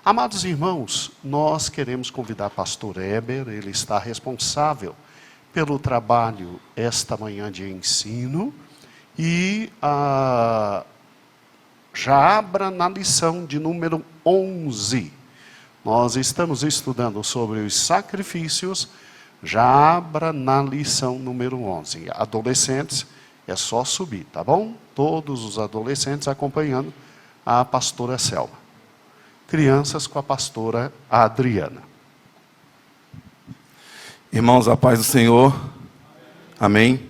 Amados irmãos, nós queremos convidar pastor Heber, ele está responsável pelo trabalho esta manhã de ensino, e já abra na lição de número 11. Nós estamos estudando sobre os sacrifícios, já abra na lição número 11. Adolescentes, é só subir, tá bom? Todos os adolescentes acompanhando a pastora Selma. Crianças com a pastora Adriana. Irmãos, a paz do Senhor. Amém.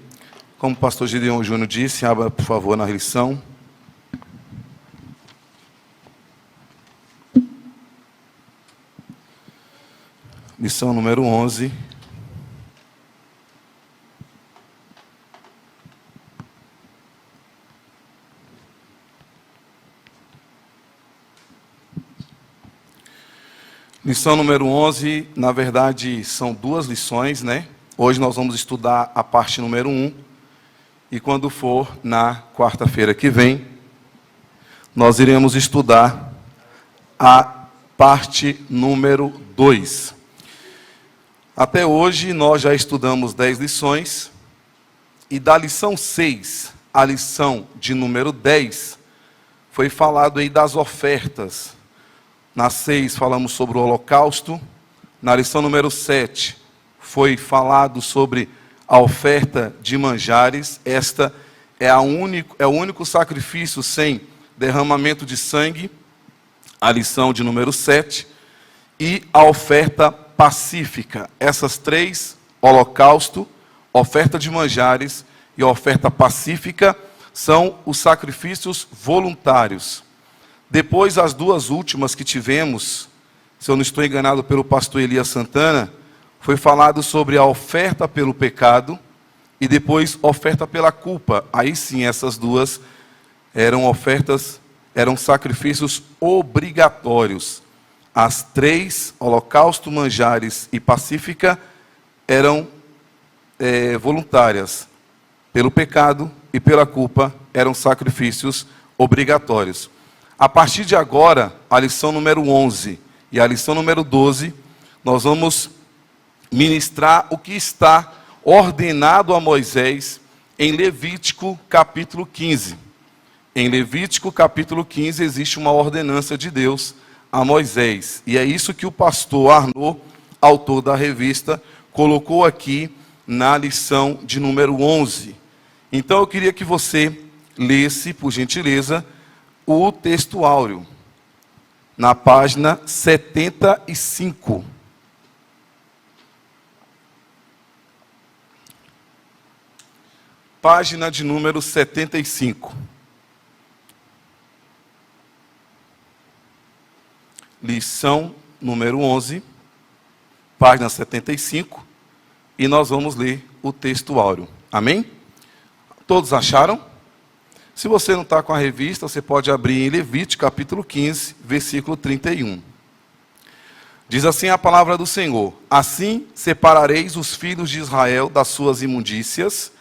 Como o pastor Gideon Júnior disse, abra por favor na lição. Lição número 11. Lição número 11, na verdade, são duas lições, né? Hoje nós vamos estudar a parte número 1. E quando for na quarta-feira que vem, nós iremos estudar a parte número 2. Até hoje nós já estudamos 10 lições. E da lição 6 à lição de número 10, foi falado aí das ofertas. Na 6 falamos sobre o holocausto. Na lição número 7 foi falado sobre a oferta de manjares. Esta é o único sacrifício sem derramamento de sangue. A lição de número 7. E a oferta pacífica. Essas três, holocausto, oferta de manjares e oferta pacífica, são os sacrifícios voluntários. Depois, as duas últimas que tivemos, se eu não estou enganado pelo pastor Elias Santana, foi falado sobre a oferta pelo pecado e depois oferta pela culpa. Aí sim, essas duas eram sacrifícios obrigatórios. As três, holocausto, manjares e pacífica, eram voluntárias. Pelo pecado e pela culpa, eram sacrifícios obrigatórios. A partir de agora, a lição número 11 e a lição número 12, nós vamos ministrar o que está ordenado a Moisés em Levítico capítulo 15. Em Levítico capítulo 15 existe uma ordenança de Deus a Moisés. E é isso que o pastor Arnaud, autor da revista, colocou aqui na lição de número 11. Então eu queria que você lesse, por gentileza, o texto áureo, na página 75. Página de número 75. Lição número 11, página 75. E nós vamos ler o texto áureo. Amém? Todos acharam? Se você não está com a revista, você pode abrir em Levítico, capítulo 15, versículo 31. Diz assim a palavra do Senhor: assim separareis os filhos de Israel das suas imundícias,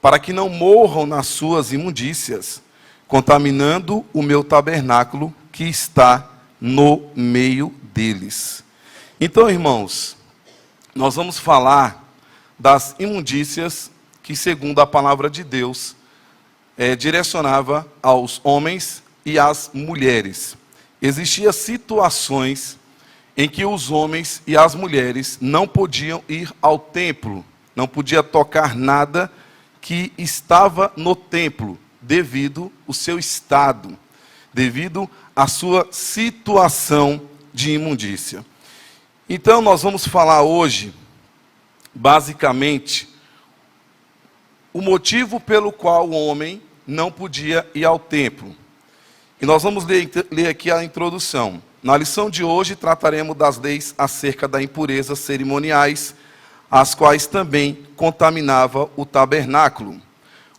para que não morram nas suas imundícias, contaminando o meu tabernáculo que está no meio deles. Então, irmãos, nós vamos falar das imundícias que, segundo a palavra de Deus, direcionava aos homens e às mulheres. Existiam situações em que os homens e as mulheres não podiam ir ao templo, não podia tocar nada que estava no templo, devido ao seu estado, devido à sua situação de imundícia. Então nós vamos falar hoje, basicamente, o motivo pelo qual o homem não podia ir ao templo. E nós vamos ler aqui a introdução. Na lição de hoje trataremos das leis acerca da impureza cerimoniais, as quais também contaminava o tabernáculo.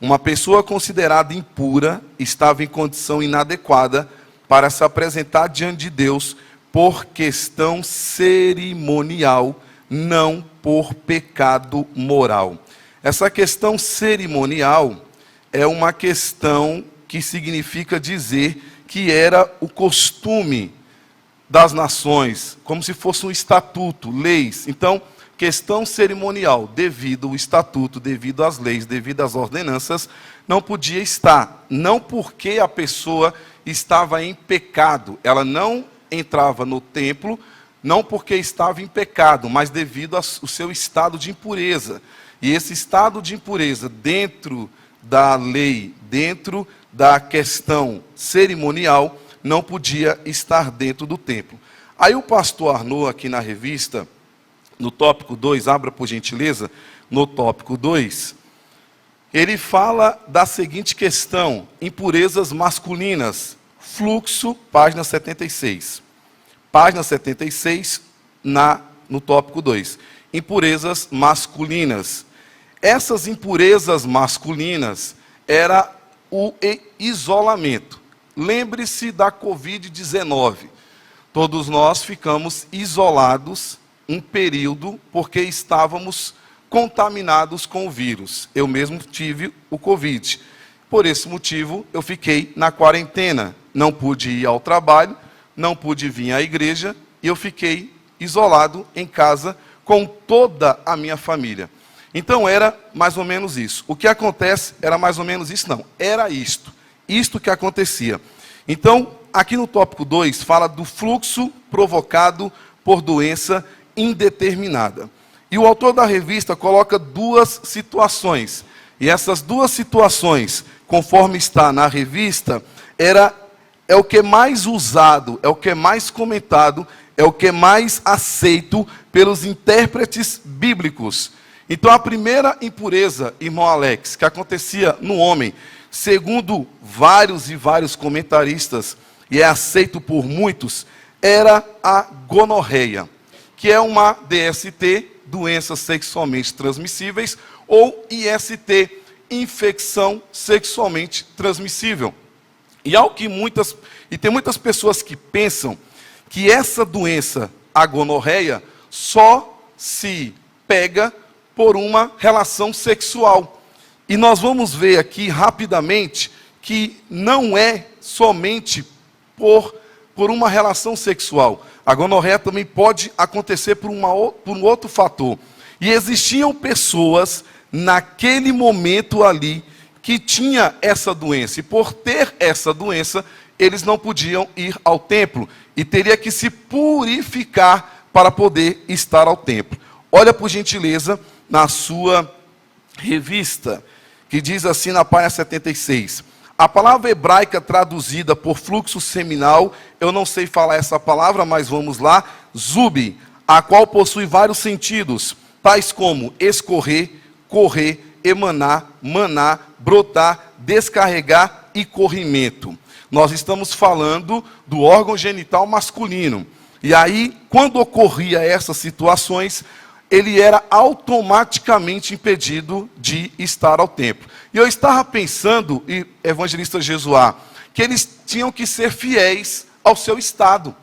Uma pessoa considerada impura estava em condição inadequada para se apresentar diante de Deus por questão cerimonial, não por pecado moral. Essa questão cerimonial é uma questão que significa dizer que era o costume das nações, como se fosse um estatuto, leis. Então, questão cerimonial, devido ao estatuto, devido às leis, devido às ordenanças, não podia estar. Não porque a pessoa estava em pecado, ela não entrava no templo, não porque estava em pecado, mas devido ao seu estado de impureza. E esse estado de impureza, dentro da lei, dentro da questão cerimonial, não podia estar dentro do templo. Aí o pastor Arnaud, aqui na revista, no tópico 2, abra por gentileza, no tópico 2, ele fala da seguinte questão: impurezas masculinas, fluxo, página 76. Página 76, no tópico 2. Impurezas masculinas. Essas impurezas masculinas era o isolamento. Lembre-se da Covid-19. Todos nós ficamos isolados um período porque estávamos contaminados com o vírus. Eu mesmo tive o Covid. Por esse motivo, eu fiquei na quarentena. Não pude ir ao trabalho, não pude vir à igreja, e eu fiquei isolado em casa com toda a minha família. Então era mais ou menos isso. O que acontece era mais ou menos isso? Não, era isto. Isto que acontecia. Então, aqui no tópico 2, fala do fluxo provocado por doença indeterminada. E o autor da revista coloca duas situações. E essas duas situações, conforme está na revista, é o que é mais usado, é o que é mais comentado, é o que é mais aceito pelos intérpretes bíblicos. Então, a primeira impureza, irmão Alex, que acontecia no homem, segundo vários e vários comentaristas, e é aceito por muitos, era a gonorreia, que é uma DST, doenças sexualmente transmissíveis, ou IST, infecção sexualmente transmissível. E tem muitas pessoas que pensam que essa doença, a gonorreia, só se pega por uma relação sexual. E nós vamos ver aqui rapidamente que não é somente por uma relação sexual. A gonorreia também pode acontecer por um outro fator. E existiam pessoas naquele momento ali que tinha essa doença. E por ter essa doença, eles não podiam ir ao templo. E teria que se purificar para poder estar ao templo. Olha, por gentileza, na sua revista, que diz assim na página 76. A palavra hebraica traduzida por fluxo seminal, eu não sei falar essa palavra, mas vamos lá, zub, a qual possui vários sentidos, tais como escorrer, correr, emanar, manar, brotar, descarregar e corrimento. Nós estamos falando do órgão genital masculino. E aí, quando ocorria essas situações, ele era automaticamente impedido de estar ao templo. E eu estava pensando, evangelista Jesuá, que eles tinham que ser fiéis ao seu estado.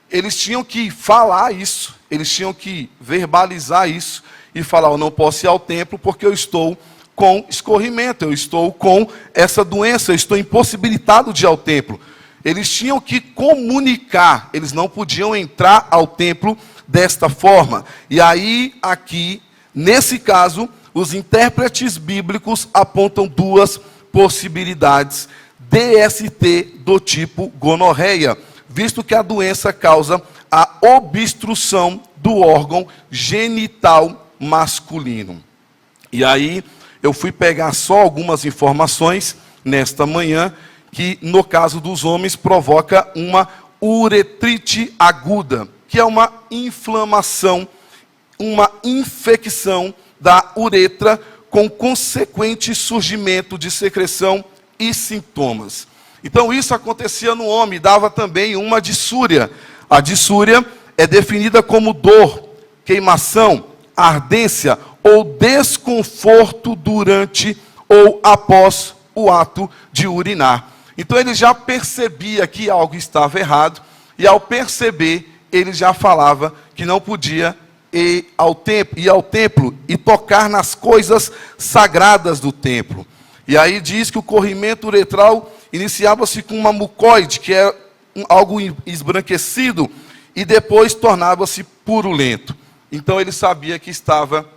Eles tinham que falar isso, eles tinham que verbalizar isso e falar: eu não posso ir ao templo porque eu estou com escorrimento, eu estou com essa doença, eu estou impossibilitado de ir ao templo. Eles tinham que comunicar, eles não podiam entrar ao templo desta forma. E aí, aqui, nesse caso, os intérpretes bíblicos apontam duas possibilidades. DST do tipo gonorreia, visto que a doença causa a obstrução do órgão genital masculino. E aí, eu fui pegar só algumas informações nesta manhã, que no caso dos homens provoca uma uretrite aguda, que é uma inflamação, uma infecção da uretra com consequente surgimento de secreção e sintomas. Então isso acontecia no homem, dava também uma dissúria. A dissúria é definida como dor, queimação, ardência ou desconforto durante ou após o ato de urinar. Então ele já percebia que algo estava errado, e ao perceber, ele já falava que não podia ir ao templo e tocar nas coisas sagradas do templo. E aí diz que o corrimento uretral iniciava-se com uma mucoide, que é algo esbranquecido, e depois tornava-se purulento. Então ele sabia que estava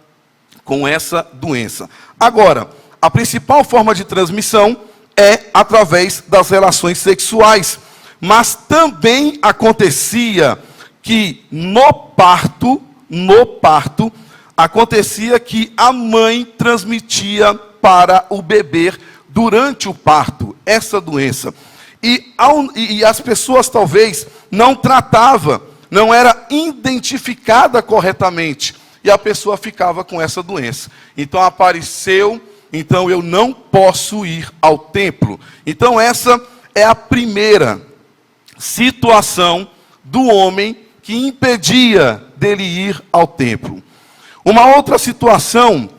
com essa doença. Agora, a principal forma de transmissão é através das relações sexuais. Mas também acontecia que no parto, acontecia que a mãe transmitia para o bebê durante o parto essa doença. E as pessoas talvez não tratavam, não era identificada corretamente. E a pessoa ficava com essa doença. Então apareceu, então eu não posso ir ao templo. Então essa é a primeira situação do homem que impedia dele ir ao templo. Uma outra situação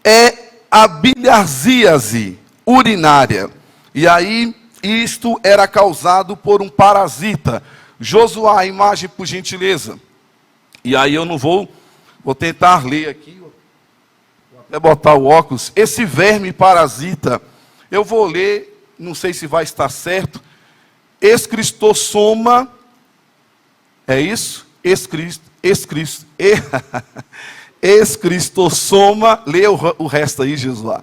é a biliarzíase urinária. E aí, isto era causado por um parasita. Josué, a imagem, por gentileza. E aí eu não vou tentar ler aqui, vou até botar o óculos. Esse verme parasita, eu vou ler, não sei se vai estar certo. Escristossoma, é isso? Escristossoma, lê o resto aí, Josué.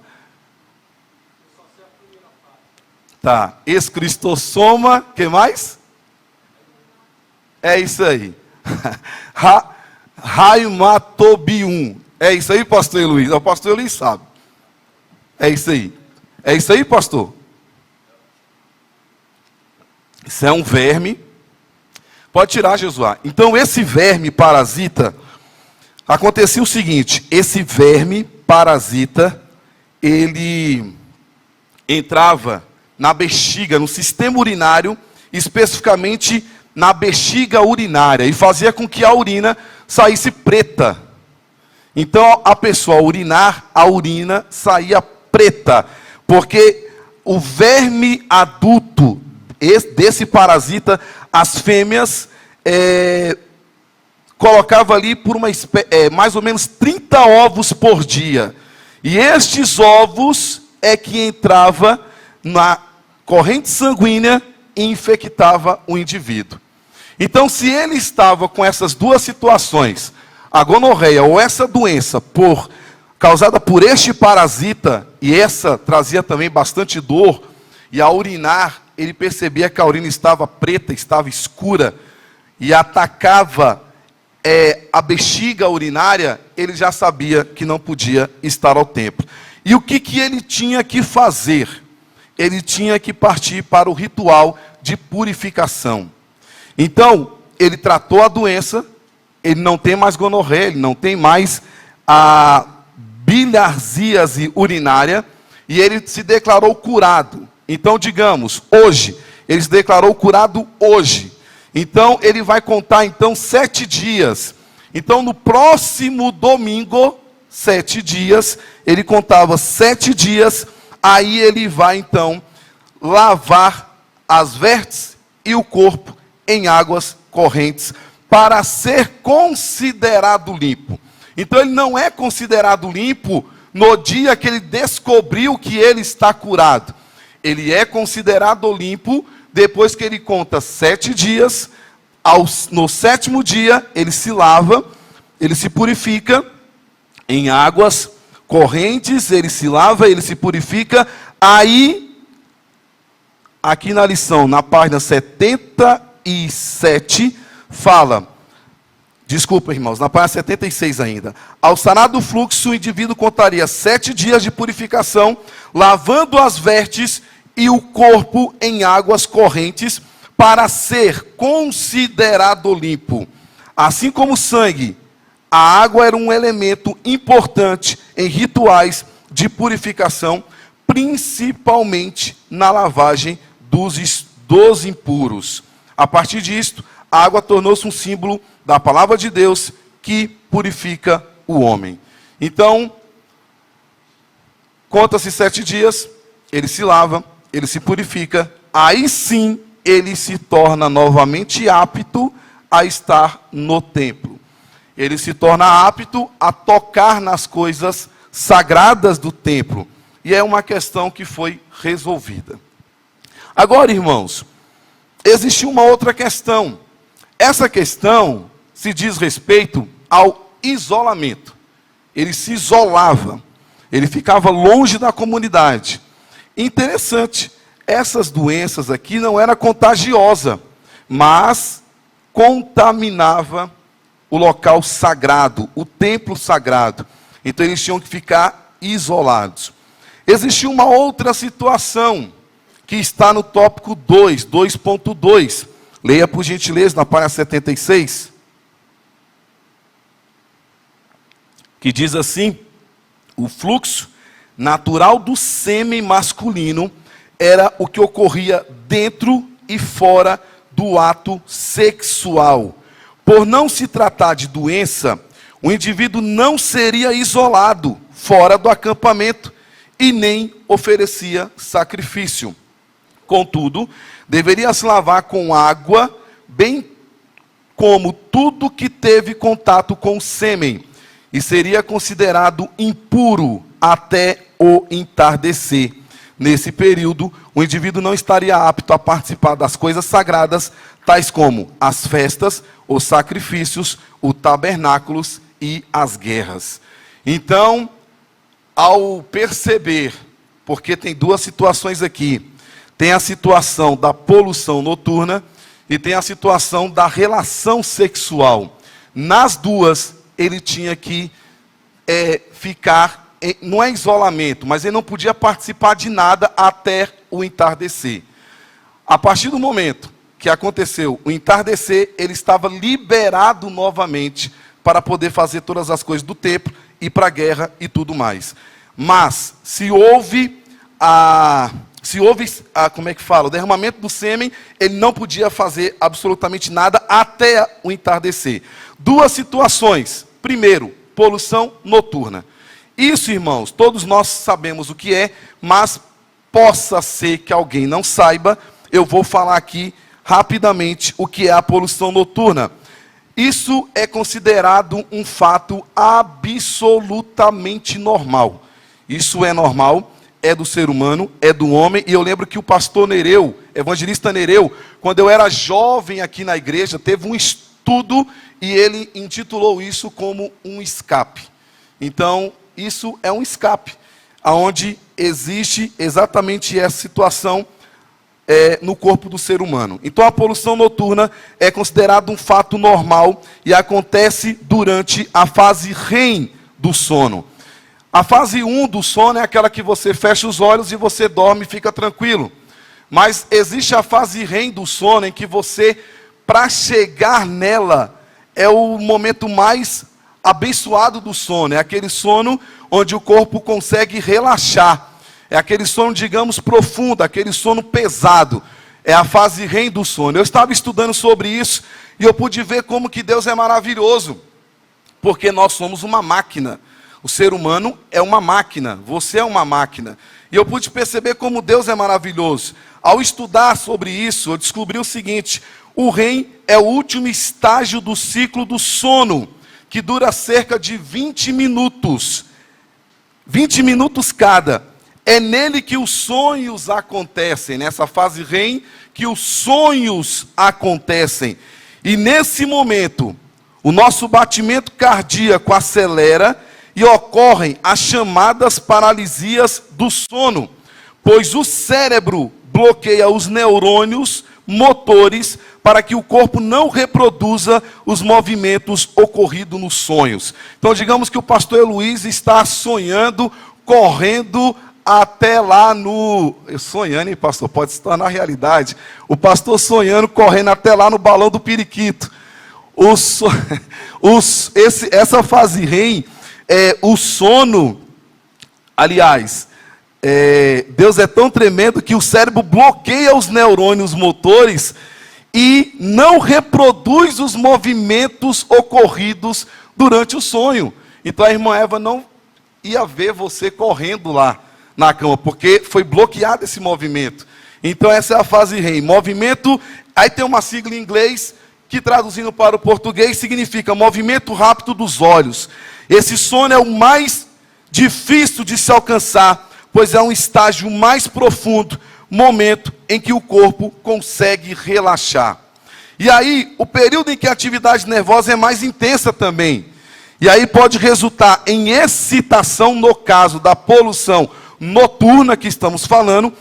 Tá, escristossoma, que mais? É isso aí. Raimatobium. É isso aí, pastor Luiz? O pastor Luiz sabe. É isso aí. É isso aí, pastor? Isso é um verme. Pode tirar, Josué. Então, esse verme parasita, acontecia o seguinte: esse verme parasita, ele entrava na bexiga, no sistema urinário, especificamente na bexiga urinária, e fazia com que a urina saísse preta. Então, a pessoa urinar, a urina saía preta, porque o verme adulto desse parasita, as fêmeas colocava ali por mais ou menos 30 ovos por dia. E estes ovos é que entrava na corrente sanguínea e infectava o indivíduo. Então, se ele estava com essas duas situações, a gonorreia ou essa doença causada por este parasita, e essa trazia também bastante dor, e ao urinar, ele percebia que a urina estava preta, estava escura, e atacava a bexiga urinária, ele já sabia que não podia estar ao templo. E o que ele tinha que fazer? Ele tinha que partir para o ritual de purificação. Então, ele tratou a doença, ele não tem mais gonorreia, ele não tem mais a biliarzíase urinária, e ele se declarou curado. Então, digamos, hoje, ele se declarou curado hoje. Então, ele vai contar, 7 dias. Então, no próximo domingo, 7 dias, ele contava 7 dias, aí ele vai, então, lavar as vestes e o corpo em águas correntes, para ser considerado limpo. Então, ele não é considerado limpo no dia que ele descobriu que ele está curado. Ele é considerado limpo depois que ele conta 7 dias, no 7º dia, ele se lava, ele se purifica em águas correntes, ele se lava, ele se purifica. Aí, aqui na lição, na página 77, fala, desculpa, irmãos, na página 76 ainda. Ao sarar do fluxo, o indivíduo contaria 7 dias de purificação, lavando as vestes e o corpo em águas correntes, para ser considerado limpo. Assim como o sangue, a água era um elemento importante em rituais de purificação, principalmente na lavagem dos impuros. A partir disto, a água tornou-se um símbolo da palavra de Deus que purifica o homem. Então, conta-se 7 dias, ele se lava, ele se purifica, aí sim ele se torna novamente apto a estar no templo. Ele se torna apto a tocar nas coisas sagradas do templo. E é uma questão que foi resolvida. Agora, irmãos, existe uma outra questão. Essa questão se diz respeito ao isolamento. Ele se isolava, ele ficava longe da comunidade. Interessante, essas doenças aqui não era contagiosa, mas contaminava o local sagrado, o templo sagrado. Então eles tinham que ficar isolados. Existia uma outra situação que está no tópico 2, 2.2. Leia por gentileza na página 76. Que diz assim: o fluxo natural do sêmen masculino era o que ocorria dentro e fora do ato sexual. Por não se tratar de doença, o indivíduo não seria isolado fora do acampamento e nem oferecia sacrifício. Contudo, deveria se lavar com água, bem como tudo que teve contato com o sêmen, e seria considerado impuro até o entardecer. Nesse período, o indivíduo não estaria apto a participar das coisas sagradas, tais como as festas, os sacrifícios, os tabernáculos e as guerras. Então, ao perceber, porque tem duas situações aqui, tem a situação da poluição noturna e tem a situação da relação sexual. Nas duas, ele tinha que ficar, não é isolamento, mas ele não podia participar de nada até o entardecer. A partir do momento que aconteceu o entardecer, ele estava liberado novamente para poder fazer todas as coisas do templo, ir para a guerra e tudo mais. Mas, se houve o derramamento do sêmen, ele não podia fazer absolutamente nada até o entardecer. Duas situações. Primeiro, poluição noturna. Isso, irmãos, todos nós sabemos o que é, mas possa ser que alguém não saiba, eu vou falar aqui rapidamente o que é a poluição noturna. Isso é considerado um fato absolutamente normal. Isso é normal, é do ser humano, é do homem. E eu lembro que o pastor Nereu, evangelista Nereu, quando eu era jovem aqui na igreja, teve um estudo e ele intitulou isso como um escape. Então, isso é um escape, onde existe exatamente essa situação no corpo do ser humano. Então, a poluição noturna é considerada um fato normal e acontece durante a fase REM do sono. A fase 1 do sono é aquela que você fecha os olhos e você dorme e fica tranquilo. Mas existe a fase REM do sono em que você, para chegar nela, é o momento mais abençoado do sono. É aquele sono onde o corpo consegue relaxar. É aquele sono, digamos, profundo, aquele sono pesado. É a fase REM do sono. Eu estava estudando sobre isso e eu pude ver como que Deus é maravilhoso. Porque nós somos uma máquina. O ser humano é uma máquina, você é uma máquina. E eu pude perceber como Deus é maravilhoso. Ao estudar sobre isso, eu descobri o seguinte: o REM é o último estágio do ciclo do sono, que dura cerca de 20 minutos. 20 minutos cada. É nele que os sonhos acontecem, nessa fase REM que os sonhos acontecem. E nesse momento, o nosso batimento cardíaco acelera e ocorrem as chamadas paralisias do sono, pois o cérebro bloqueia os neurônios motores para que o corpo não reproduza os movimentos ocorridos nos sonhos. Então, digamos que o pastor Heloísio está sonhando, correndo até lá no... Sonhando, hein, pastor? Pode se tornar realidade. O pastor sonhando, correndo até lá no balão do periquito. Essa fase REM, o sono, aliás, Deus é tão tremendo que o cérebro bloqueia os neurônios motores e não reproduz os movimentos ocorridos durante o sonho. Então a irmã Eva não ia ver você correndo lá na cama, porque foi bloqueado esse movimento. Então essa é a fase REM. Movimento, aí tem uma sigla em inglês, que traduzindo para o português significa movimento rápido dos olhos. Esse sono é o mais difícil de se alcançar, pois é um estágio mais profundo, momento em que o corpo consegue relaxar. E aí, o período em que a atividade nervosa é mais intensa também. E aí pode resultar em excitação, no caso da poluição noturna que estamos falando,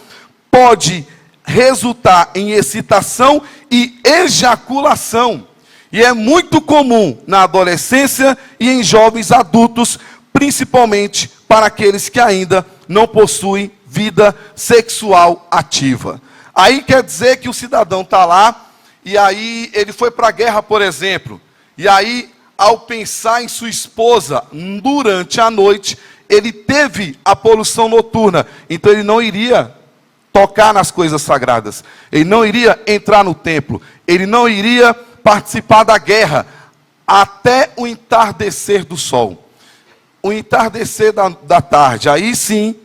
pode resultar em excitação e ejaculação. E é muito comum na adolescência e em jovens adultos, principalmente para aqueles que ainda não possuem vida sexual ativa. Aí quer dizer que o cidadão está lá, e aí ele foi para a guerra, por exemplo, e aí, ao pensar em sua esposa durante a noite, ele teve a poluição noturna, então ele não iria tocar nas coisas sagradas, ele não iria entrar no templo, ele não iria participar da guerra, até o entardecer do sol. O entardecer da tarde, aí sim,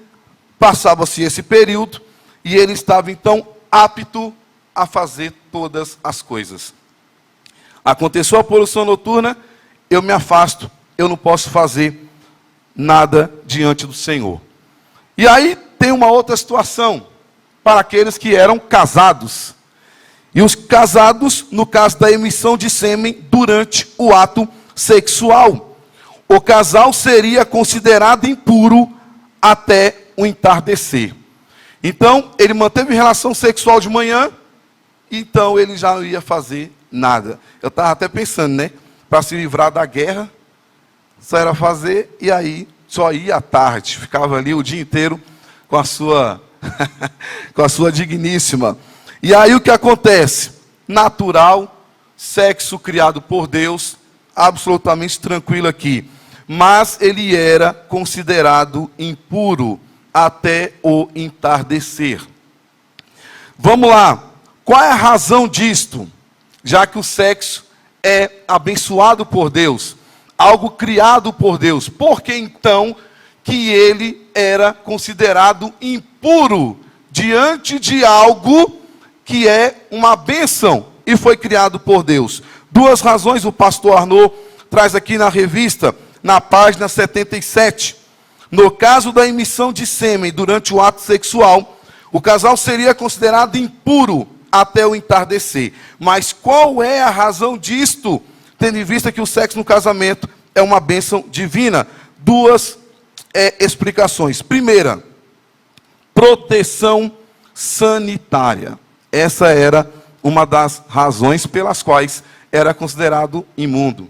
passava-se esse período, e ele estava então apto a fazer todas as coisas. Aconteceu a poluição noturna, eu me afasto, eu não posso fazer nada diante do Senhor. E aí tem uma outra situação, para aqueles que eram casados. E os casados, no caso da emissão de sêmen durante o ato sexual. O casal seria considerado impuro até o entardecer. Então, ele manteve relação sexual de manhã, então ele já não ia fazer nada. Eu estava até pensando, né? Para se livrar da guerra, só era fazer, e aí só ia à tarde. Ficava ali o dia inteiro com a sua, com a sua digníssima. E aí o que acontece? Natural, sexo criado por Deus, absolutamente tranquilo aqui. Mas ele era considerado impuro até o entardecer. Vamos lá. Qual é a razão disto? Já que o sexo é abençoado por Deus, algo criado por Deus, por que então que ele era considerado impuro diante de algo que é uma bênção e foi criado por Deus? Duas razões o pastor Arnaud traz aqui na revista, na página 77. No caso da emissão de sêmen durante o ato sexual, o casal seria considerado impuro até o entardecer. Mas qual é a razão disto, tendo em vista que o sexo no casamento é uma bênção divina? Duas explicações. Primeira, proteção sanitária. Essa era uma das razões pelas quais era considerado imundo.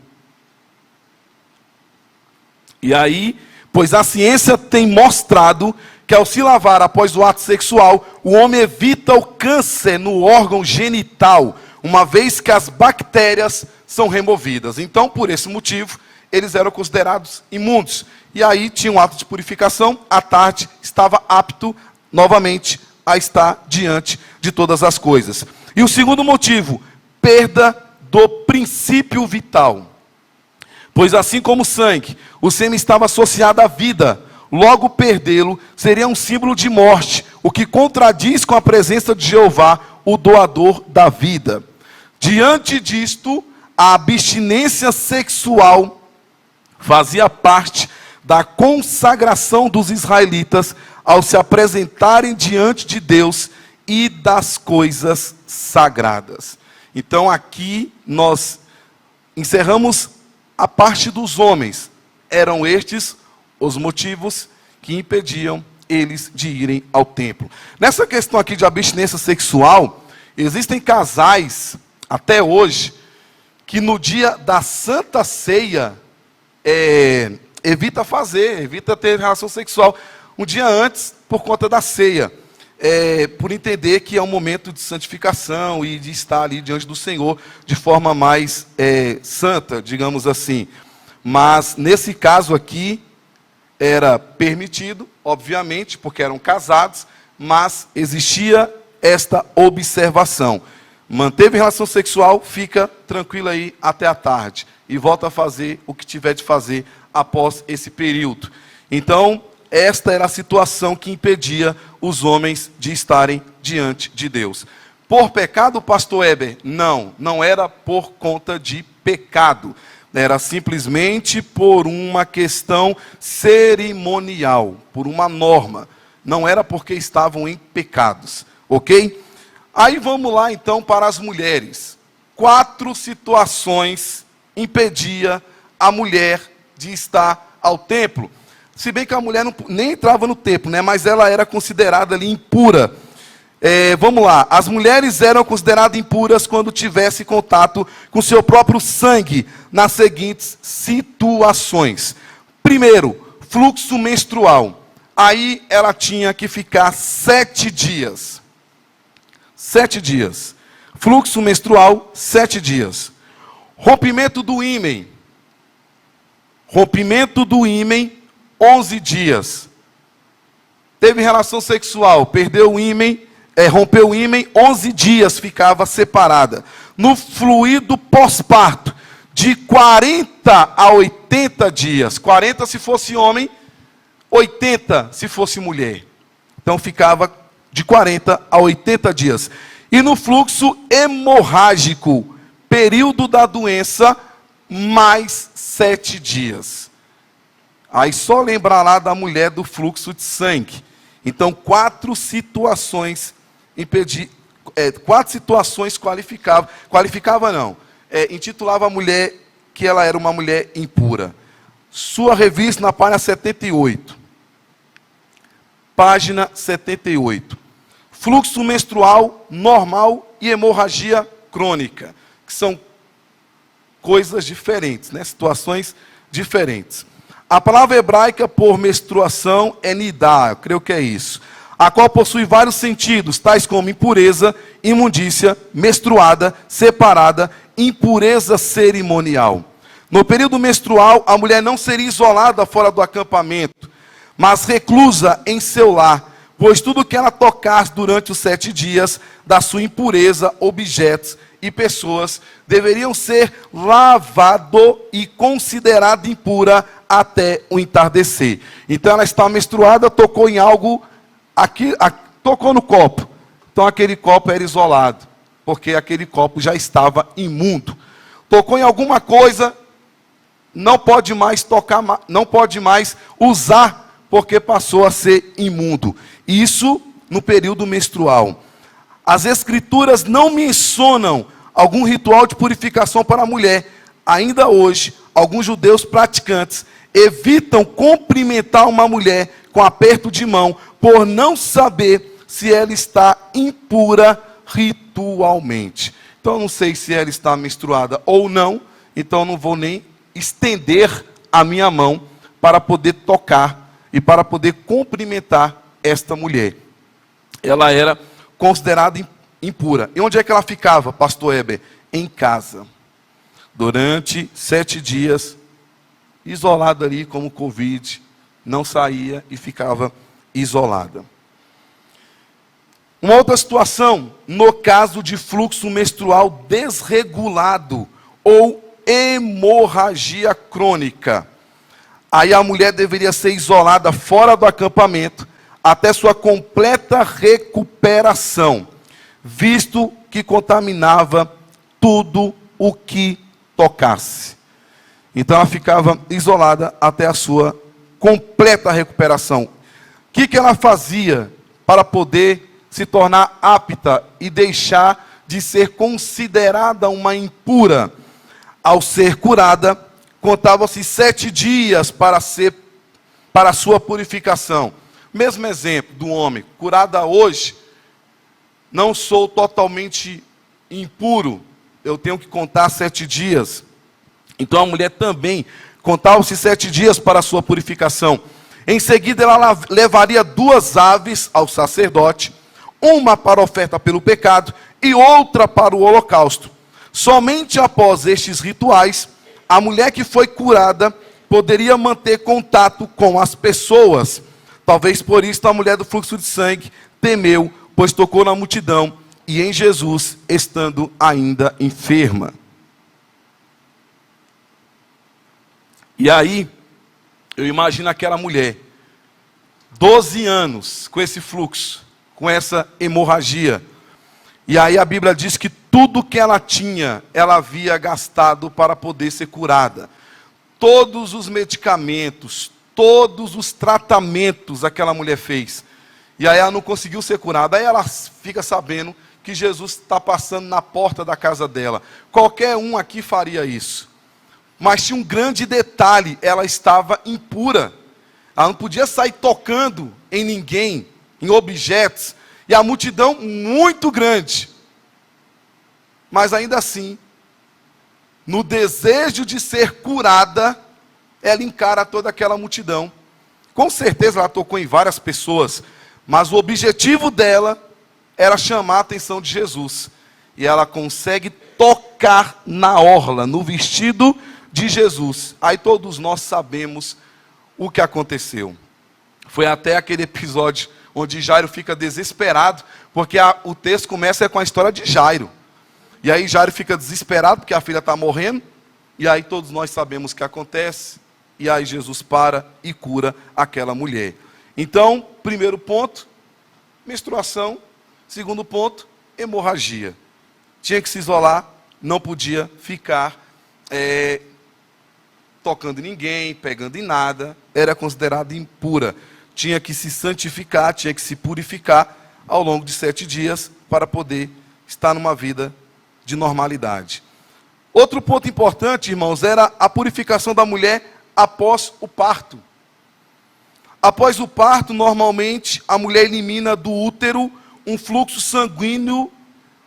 E aí, pois a ciência tem mostrado que ao se lavar após o ato sexual, o homem evita o câncer no órgão genital, uma vez que as bactérias são removidas. Então, por esse motivo, eles eram considerados imundos. E aí tinha um ato de purificação, à tarde estava apto novamente a estar diante de todas as coisas. E o segundo motivo, perda do princípio vital. Pois assim como o sangue, o sêmen estava associado à vida, logo perdê-lo seria um símbolo de morte, o que contradiz com a presença de Jeová, o doador da vida. Diante disto, a abstinência sexual fazia parte da consagração dos israelitas ao se apresentarem diante de Deus e das coisas sagradas. Então aqui nós encerramos a parte dos homens. Eram estes os motivos que impediam eles de irem ao templo. Nessa questão aqui de abstinência sexual, existem casais, até hoje, que no dia da Santa Ceia, evita ter relação sexual um dia antes, por conta da ceia. Por entender que é um momento de santificação e de estar ali diante do Senhor de forma mais santa, digamos assim. Mas nesse caso aqui, era permitido, obviamente, porque eram casados, mas existia esta observação. Manteve relação sexual, fica tranquilo aí até a tarde. E volta a fazer o que tiver de fazer após esse período. Então, esta era a situação que impedia os homens de estarem diante de Deus. Por pecado, pastor Heber? Não era por conta de pecado. Era simplesmente por uma questão cerimonial, por uma norma. Não era porque estavam em pecados, ok? Aí vamos lá então para as mulheres. 4 situações impedia a mulher de estar ao templo. Se bem que a mulher nem entrava no templo, né? Mas ela era considerada ali impura. Vamos lá, as mulheres eram consideradas impuras quando tivesse contato com seu próprio sangue, nas seguintes situações. Primeiro, fluxo menstrual. Aí ela tinha que ficar 7 dias. 7 dias. Fluxo menstrual, 7 dias. Rompimento do ímen. Rompimento do ímen, 11 dias. Teve relação sexual, perdeu o ímen, rompeu o ímen, 11 dias ficava separada. No fluido pós-parto, de 40 a 80 dias. 40 se fosse homem, 80 se fosse mulher. Então ficava de 40 a 80 dias. E no fluxo hemorrágico, período da doença, mais 7 dias. Aí só lembrar lá da mulher do fluxo de sangue. Então, 4 situações intitulava a mulher que ela era uma mulher impura. Sua revista na página 78. Página 78. Fluxo menstrual normal e hemorragia crônica, que são coisas diferentes, né? Situações diferentes. A palavra hebraica por menstruação é nidá, eu creio que é isso, a qual possui vários sentidos, tais como impureza, imundícia, menstruada, separada, impureza cerimonial. No período menstrual, a mulher não seria isolada fora do acampamento, mas reclusa em seu lar, pois tudo que ela tocasse durante os 7 dias da sua impureza, objetos e pessoas, deveriam ser lavado e considerado impura até o entardecer. Então ela está menstruada, tocou em algo, tocou no copo. Então aquele copo era isolado, porque aquele copo já estava imundo. Tocou em alguma coisa, não pode mais tocar, não pode mais usar, porque passou a ser imundo. Isso no período menstrual. As escrituras não mencionam algum ritual de purificação para a mulher. Ainda hoje, alguns judeus praticantes evitam cumprimentar uma mulher com aperto de mão, por não saber se ela está impura ritualmente. Então, eu não sei se ela está menstruada ou não, então eu não vou nem estender a minha mão para poder tocar e para poder cumprimentar esta mulher. Ela era considerada impura. E onde é que ela ficava, pastor Heber? Em casa. Durante 7 dias, isolada ali como Covid, não saía e ficava isolada. Uma outra situação, no caso de fluxo menstrual desregulado ou hemorragia crônica. Aí a mulher deveria ser isolada fora do acampamento até sua completa recuperação, visto que contaminava tudo o que tocasse. Então ela ficava isolada até a sua completa recuperação. O que ela fazia para poder se tornar apta e deixar de ser considerada uma impura? Ao ser curada, contavam-se 7 dias para a sua purificação. Mesmo exemplo do homem, curada hoje, não sou totalmente impuro, eu tenho que contar 7 dias. Então a mulher também contava-se 7 dias para a sua purificação. Em seguida ela levaria 2 aves ao sacerdote, uma para oferta pelo pecado e outra para o holocausto. Somente após estes rituais, a mulher que foi curada poderia manter contato com as pessoas. Talvez por isso a mulher do fluxo de sangue temeu, pois tocou na multidão e em Jesus, estando ainda enferma. E aí, eu imagino aquela mulher, 12 anos com esse fluxo, com essa hemorragia. E aí a Bíblia diz que tudo que ela tinha, ela havia gastado para poder ser curada. Todos os medicamentos, todos os tratamentos aquela mulher fez. E aí ela não conseguiu ser curada. Aí ela fica sabendo que Jesus está passando na porta da casa dela. Qualquer um aqui faria isso. Mas tinha um grande detalhe, ela estava impura. Ela não podia sair tocando em ninguém, em objetos, e a multidão muito grande. Mas ainda assim, no desejo de ser curada, ela encara toda aquela multidão. Com certeza ela tocou em várias pessoas, mas o objetivo dela era chamar a atenção de Jesus. E ela consegue tocar na orla, no vestido de Jesus. Aí todos nós sabemos o que aconteceu. Foi até aquele episódio onde Jairo fica desesperado, porque o texto começa com a história de Jairo. E aí Jairo fica desesperado porque a filha está morrendo. E aí todos nós sabemos o que acontece. E aí Jesus para e cura aquela mulher. Então, primeiro ponto, menstruação. Segundo ponto, hemorragia. Tinha que se isolar, não podia ficar tocando em ninguém, pegando em nada. Era considerada impura. Tinha que se santificar, tinha que se purificar ao longo de 7 dias para poder estar numa vida de normalidade. Outro ponto importante, irmãos, era a purificação da mulher após o parto. Após o parto, normalmente, a mulher elimina do útero um fluxo sanguíneo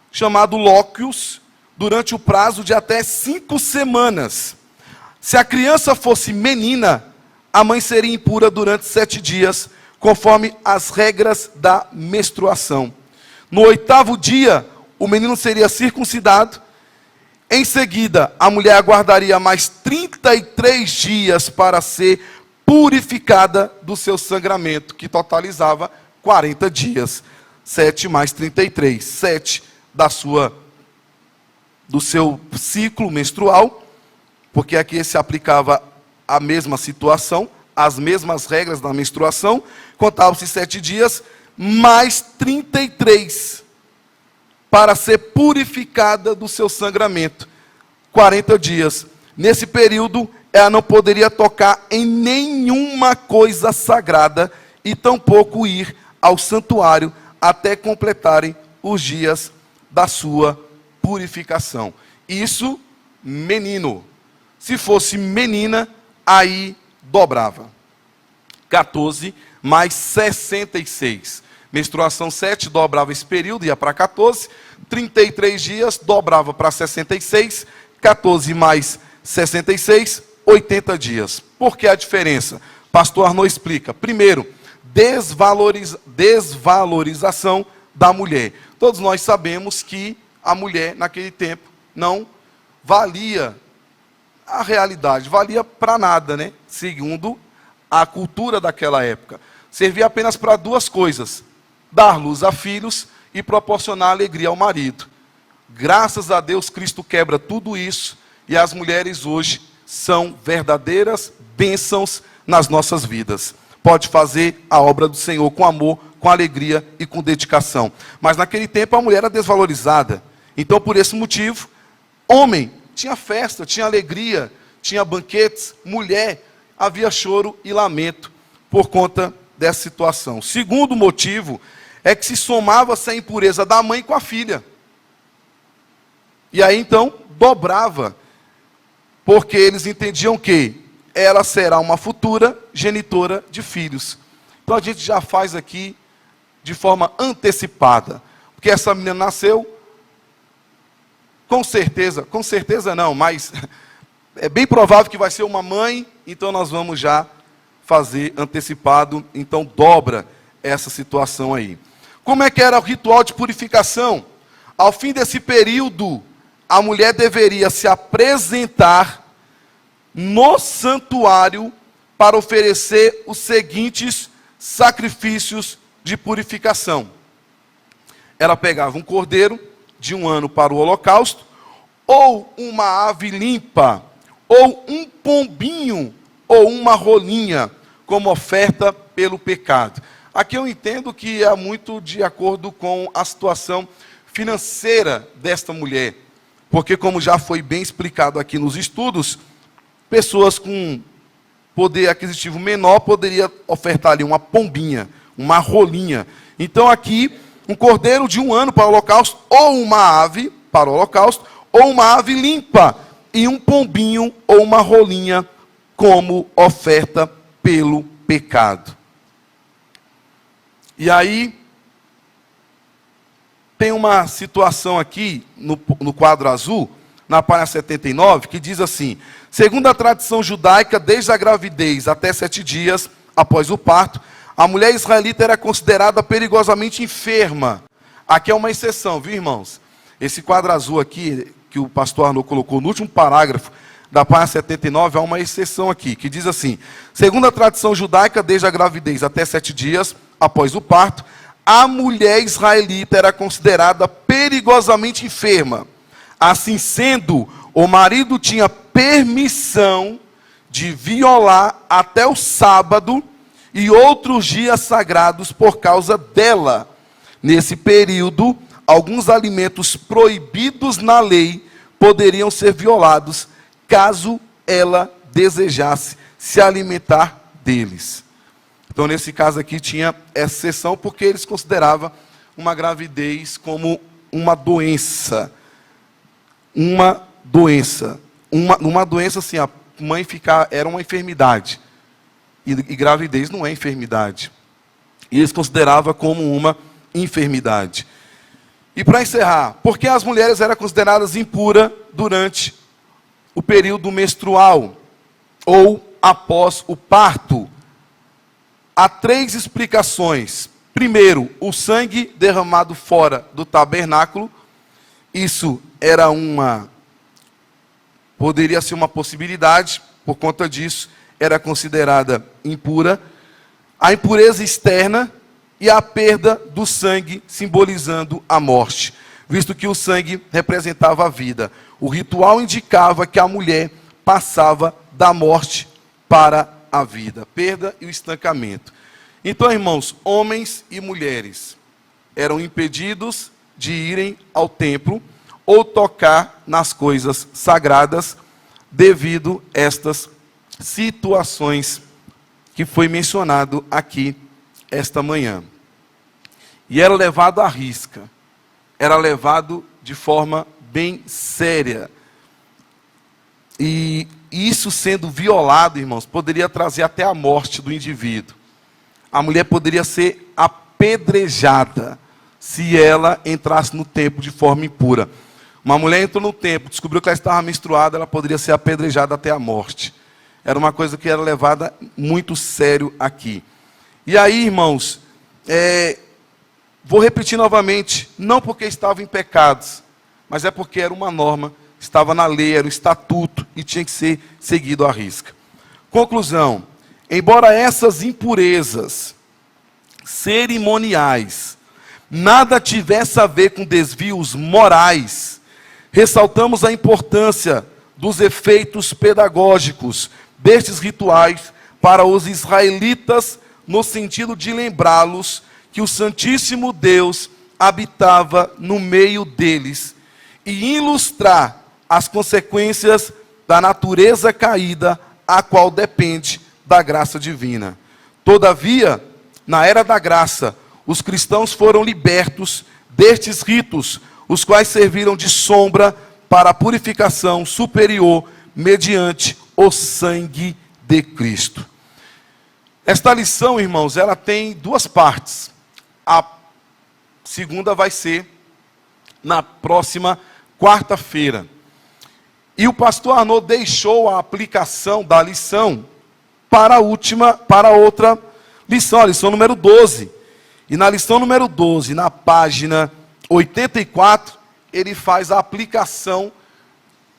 chamado lóquios durante o prazo de até 5 semanas. Se a criança fosse menina, a mãe seria impura durante 7 dias, conforme as regras da menstruação. No 8º dia, o menino seria circuncidado. Em seguida, a mulher aguardaria mais 33 dias para ser purificada do seu sangramento, que totalizava 40 dias. 7 mais 33, 7 do seu ciclo menstrual, porque aqui se aplicava a mesma situação, as mesmas regras da menstruação, contavam-se 7 dias, mais 33 para ser purificada do seu sangramento. 40 dias. Nesse período, ela não poderia tocar em nenhuma coisa sagrada e tampouco ir ao santuário até completarem os dias da sua purificação. Isso, menino. Se fosse menina, aí dobrava. 14 mais 66. Menstruação 7, dobrava esse período, ia para 14. 33 dias, dobrava para 66. 14 mais 66, 80 dias. Por que a diferença? Pastor Arnaud explica. Primeiro, desvalorização da mulher. Todos nós sabemos que a mulher, naquele tempo, não valia a realidade, valia para nada, né? Segundo a cultura daquela época. Servia apenas para 2 coisas: dar luz a filhos e proporcionar alegria ao marido. Graças a Deus, Cristo quebra tudo isso, e as mulheres hoje são verdadeiras bênçãos nas nossas vidas. Pode fazer a obra do Senhor com amor, com alegria e com dedicação. Mas naquele tempo a mulher era desvalorizada. Então, por esse motivo, homem tinha festa, tinha alegria, tinha banquetes. Mulher, havia choro e lamento por conta dessa situação. Segundo motivo é que se somava-se a impureza da mãe com a filha. E aí então dobrava, porque eles entendiam que ela será uma futura genitora de filhos. Então a gente já faz aqui de forma antecipada, porque essa menina nasceu, com certeza não, mas é bem provável que vai ser uma mãe, então nós vamos já fazer antecipado, então dobra essa situação aí. Como é que era o ritual de purificação? Ao fim desse período, a mulher deveria se apresentar no santuário para oferecer os seguintes sacrifícios de purificação. Ela pegava um cordeiro de 1 ano para o holocausto, ou uma ave limpa, ou um pombinho, ou uma rolinha, como oferta pelo pecado. Aqui eu entendo que é muito de acordo com a situação financeira desta mulher, porque como já foi bem explicado aqui nos estudos, pessoas com poder aquisitivo menor poderia ofertar ali uma pombinha, uma rolinha. Então aqui um cordeiro de 1 ano para o holocausto, ou uma ave para o holocausto, ou uma ave limpa, e um pombinho ou uma rolinha como oferta pelo pecado. E aí, tem uma situação aqui no quadro azul, na página 79, que diz assim: segundo a tradição judaica, desde a gravidez até 7 dias após o parto, a mulher israelita era considerada perigosamente enferma. Aqui é uma exceção, viu, irmãos? Esse quadro azul aqui, que o pastor Arnaud colocou no último parágrafo da página 79, é uma exceção aqui, que diz assim: segundo a tradição judaica, desde a gravidez até 7 dias após o parto, a mulher israelita era considerada perigosamente enferma. Assim sendo, o marido tinha permissão de violar até o sábado e outros dias sagrados por causa dela. Nesse período, alguns alimentos proibidos na lei poderiam ser violados, caso ela desejasse se alimentar deles. Então, nesse caso aqui, tinha essa exceção, porque eles consideravam uma gravidez como uma doença. Uma doença, assim, a mãe era uma enfermidade, e gravidez não é enfermidade, e eles consideravam como uma enfermidade. E para encerrar, por que as mulheres eram consideradas impuras durante o período menstrual, ou após o parto? Há 3 explicações. Primeiro, o sangue derramado fora do tabernáculo. Isso poderia ser uma possibilidade, por conta disso, era considerada impura. A impureza externa e a perda do sangue, simbolizando a morte, visto que o sangue representava a vida. O ritual indicava que a mulher passava da morte para a vida, perda e o estancamento. Então, irmãos, homens e mulheres eram impedidos de irem ao templo ou tocar nas coisas sagradas, devido a estas situações que foi mencionado aqui esta manhã. E era levado à risca, era levado de forma bem séria. E isso sendo violado, irmãos, poderia trazer até a morte do indivíduo. A mulher poderia ser apedrejada se ela entrasse no templo de forma impura. Uma mulher entrou no templo, descobriu que ela estava menstruada, ela poderia ser apedrejada até a morte. Era uma coisa que era levada muito sério aqui. E aí, irmãos, vou repetir novamente, não porque estavam em pecados, mas é porque era uma norma, estava na lei, era o estatuto e tinha que ser seguido à risca. Conclusão: embora essas impurezas cerimoniais nada tivesse a ver com desvios morais, ressaltamos a importância dos efeitos pedagógicos destes rituais para os israelitas, no sentido de lembrá-los que o Santíssimo Deus habitava no meio deles e ilustrar as consequências da natureza caída, a qual depende da graça divina. Todavia, na era da graça, os cristãos foram libertos destes ritos, os quais serviram de sombra para a purificação superior mediante o sangue de Cristo. Esta lição, irmãos, ela tem 2 partes. A segunda vai ser na próxima quarta-feira. E o pastor Arnaud deixou a aplicação da lição para a outra lição, a lição número 12. E na lição número 12, na página 84, ele faz a aplicação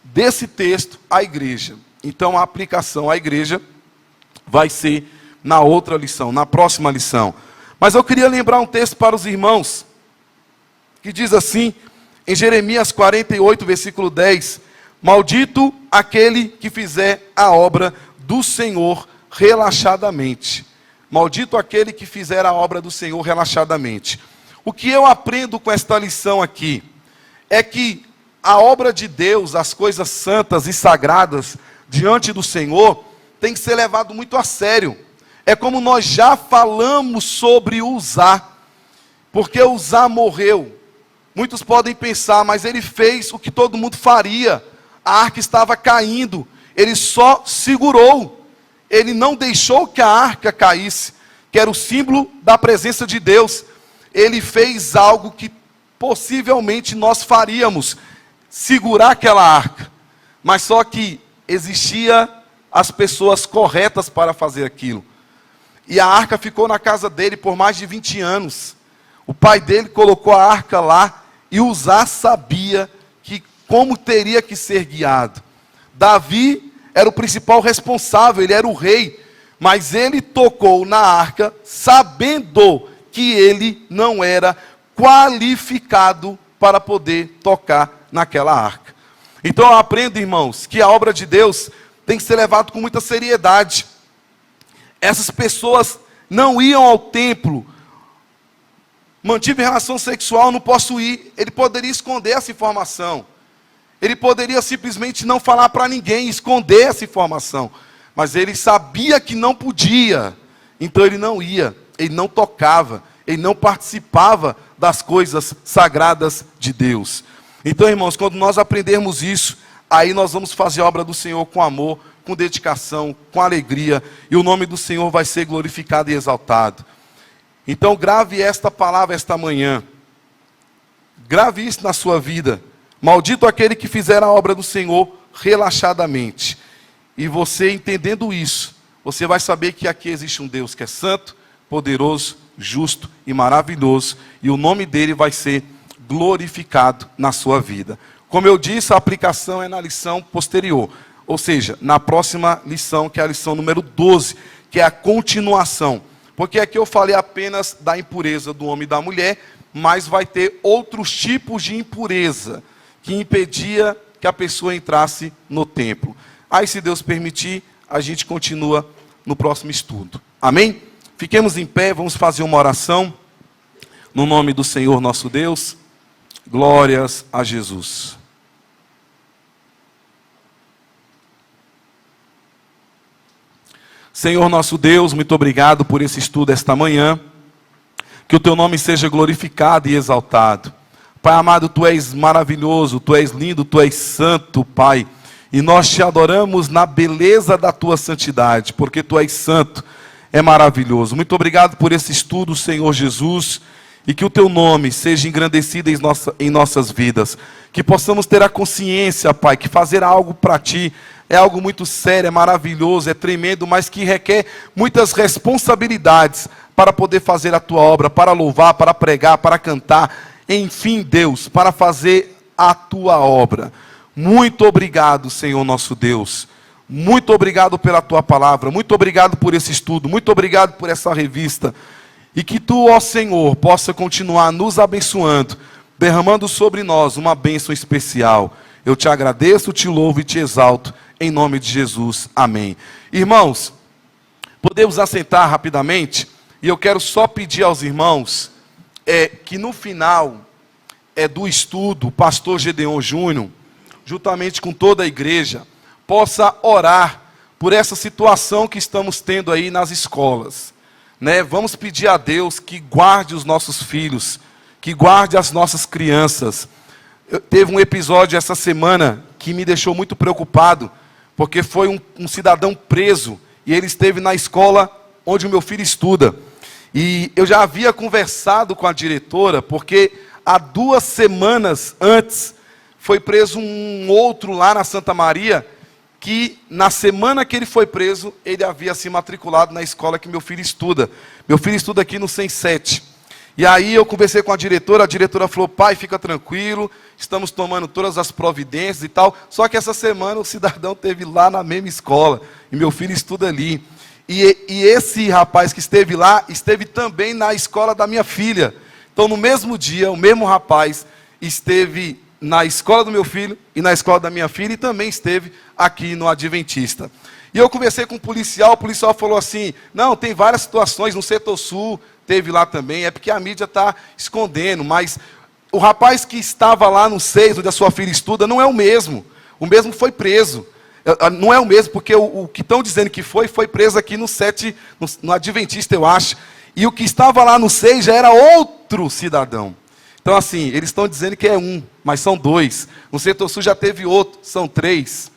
desse texto à igreja. Então, a aplicação à igreja vai ser na outra lição, na próxima lição. Mas eu queria lembrar um texto para os irmãos, que diz assim, em Jeremias 48, versículo 10, maldito aquele que fizer a obra do Senhor relaxadamente. Maldito aquele que fizer a obra do Senhor relaxadamente. O que eu aprendo com esta lição aqui é que a obra de Deus, as coisas santas e sagradas diante do Senhor, tem que ser levado muito a sério. É como nós já falamos sobre usar. porque Uzá morreu. Muitos podem pensar, mas ele fez o que todo mundo faria. A arca estava caindo, ele só segurou. Ele não deixou que a arca caísse, que era o símbolo da presença de Deus. Ele fez algo que possivelmente nós faríamos, segurar aquela arca. Mas só que existia as pessoas corretas para fazer aquilo. E a arca ficou na casa dele por mais de 20 anos. O pai dele colocou a arca lá e Uzá sabia que como teria que ser guiado. Davi era o principal responsável, ele era o rei, mas ele tocou na arca sabendo que ele não era qualificado para poder tocar naquela arca. Então eu aprendo, irmãos, que a obra de Deus tem que ser levada com muita seriedade. Essas pessoas não iam ao templo, mantive relação sexual, não posso ir. Ele poderia esconder essa informação. Ele poderia simplesmente não falar para ninguém, esconder essa informação. Mas ele sabia que não podia. Então ele não ia, ele não tocava, ele não participava das coisas sagradas de Deus. Então, irmãos, quando nós aprendermos isso, aí nós vamos fazer a obra do Senhor com amor, com dedicação, com alegria, e o nome do Senhor vai ser glorificado e exaltado. Então grave esta palavra esta manhã, grave isso na sua vida. Maldito aquele que fizer a obra do Senhor relaxadamente. E você entendendo isso, você vai saber que aqui existe um Deus que é santo, poderoso, justo e maravilhoso, e o nome dele vai ser glorificado na sua vida. Como eu disse, a aplicação é na lição posterior. Ou seja, na próxima lição, que é a lição número 12, que é a continuação. Porque aqui eu falei apenas da impureza do homem e da mulher, mas vai ter outros tipos de impureza que impedia que a pessoa entrasse no templo. Aí, se Deus permitir, a gente continua no próximo estudo. Amém? Fiquemos em pé, vamos fazer uma oração. No nome do Senhor nosso Deus, glórias a Jesus. Senhor nosso Deus, muito obrigado por esse estudo esta manhã. Que o teu nome seja glorificado e exaltado. Pai amado, tu és maravilhoso, tu és lindo, tu és santo, Pai. E nós te adoramos na beleza da tua santidade, porque tu és santo, é maravilhoso. Muito obrigado por esse estudo, Senhor Jesus. E que o teu nome seja engrandecido em nossas vidas. Que possamos ter a consciência, Pai, que fazer algo para ti é algo muito sério, é maravilhoso, é tremendo, mas que requer muitas responsabilidades para poder fazer a tua obra, para louvar, para pregar, para cantar, enfim, Deus, para fazer a tua obra. Muito obrigado, Senhor nosso Deus. Muito obrigado pela tua palavra, muito obrigado por esse estudo, muito obrigado por essa revista. E que tu, ó Senhor, possa continuar nos abençoando, derramando sobre nós uma bênção especial. Eu te agradeço, te louvo e te exalto, em nome de Jesus. Amém. Irmãos, podemos assentar rapidamente, e eu quero só pedir aos irmãos, que no final do estudo, o pastor Gedeon Júnior, juntamente com toda a igreja, possa orar por essa situação que estamos tendo aí nas escolas. Vamos pedir a Deus que guarde os nossos filhos, que guarde as nossas crianças. Teve um episódio essa semana que me deixou muito preocupado, porque foi um cidadão preso, e ele esteve na escola onde o meu filho estuda. E eu já havia conversado com a diretora, porque há 2 semanas antes, foi preso um outro lá na Santa Maria, que na semana que ele foi preso, ele havia se matriculado na escola que meu filho estuda. Meu filho estuda aqui no 107. E aí eu conversei com a diretora falou, pai, fica tranquilo, estamos tomando todas as providências e tal. Só que essa semana o cidadão esteve lá na mesma escola, e meu filho estuda ali. E esse rapaz que esteve lá, esteve também na escola da minha filha. Então no mesmo dia, o mesmo rapaz esteve na escola do meu filho e na escola da minha filha, e também esteve aqui no Adventista. E eu conversei com o policial falou assim, não, tem várias situações, no setor sul, teve lá também, é porque a mídia está escondendo, mas o rapaz que estava lá no 6, onde a sua filha estuda, não é o mesmo foi preso. Não é o mesmo, porque o que estão dizendo que foi preso aqui no 7, no Adventista, eu acho. E o que estava lá no 6 já era outro cidadão. Então, assim, eles estão dizendo que é um, mas são dois. No Setor Sul já teve outro, são três.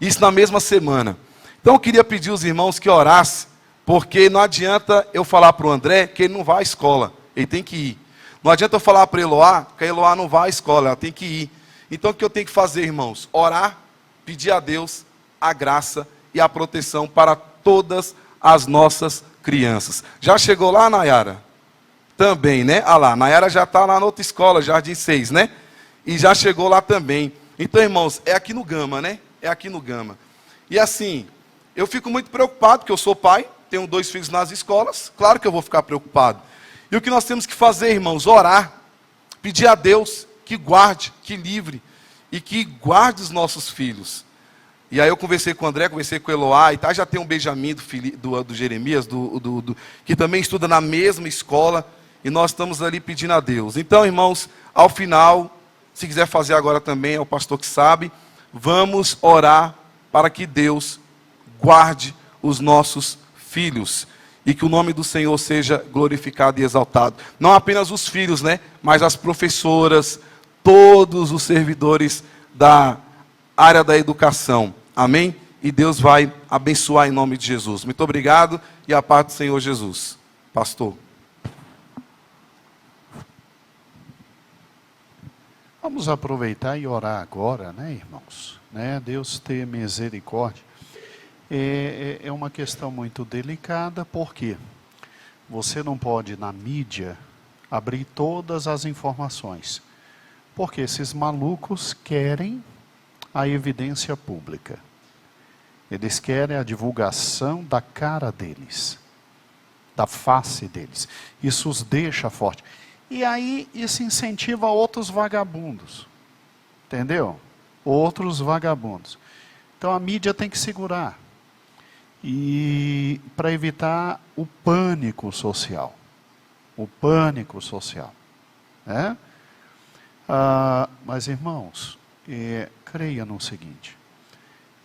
Isso na mesma semana. Então, eu queria pedir aos irmãos que orassem, porque não adianta eu falar para o André que ele não vai à escola, ele tem que ir. Não adianta eu falar para a Eloá que a Eloá não vai à escola, ela tem que ir. Então, o que eu tenho que fazer, irmãos? Orar, pedir a Deus a graça e a proteção para todas as nossas crianças. Já chegou lá, Nayara? Também, né? Ah lá, Nayara já está lá na outra escola, Jardim 6, né? E já chegou lá também. Então, irmãos, é aqui no Gama, né? É aqui no Gama. E assim, eu fico muito preocupado, porque eu sou pai, tenho 2 filhos nas escolas, claro que eu vou ficar preocupado. E o que nós temos que fazer, irmãos? Orar, pedir a Deus que guarde, que livre e que guarde os nossos filhos. E aí eu conversei com o André, conversei com o Eloá, e tá, já tem um Benjamin do Jeremias, que também estuda na mesma escola, e nós estamos ali pedindo a Deus. Então, irmãos, ao final, se quiser fazer agora também, é o pastor que sabe, vamos orar para que Deus guarde os nossos filhos, e que o nome do Senhor seja glorificado e exaltado. Não apenas os filhos, né, mas as professoras, todos os servidores da área da educação. Amém? E Deus vai abençoar em nome de Jesus. Muito obrigado e a paz do Senhor Jesus. Pastor. Vamos aproveitar e orar agora, né, irmãos? Né? Deus ter misericórdia. É uma questão muito delicada, porque você não pode, na mídia, abrir todas as informações. Porque esses malucos querem a evidência pública. Eles querem a divulgação da cara deles, da face deles. Isso os deixa forte. E aí isso incentiva outros vagabundos. Entendeu? Outros vagabundos. Então a mídia tem que segurar. E para evitar o pânico social. O pânico social. Né? Mas irmãos, creia no seguinte.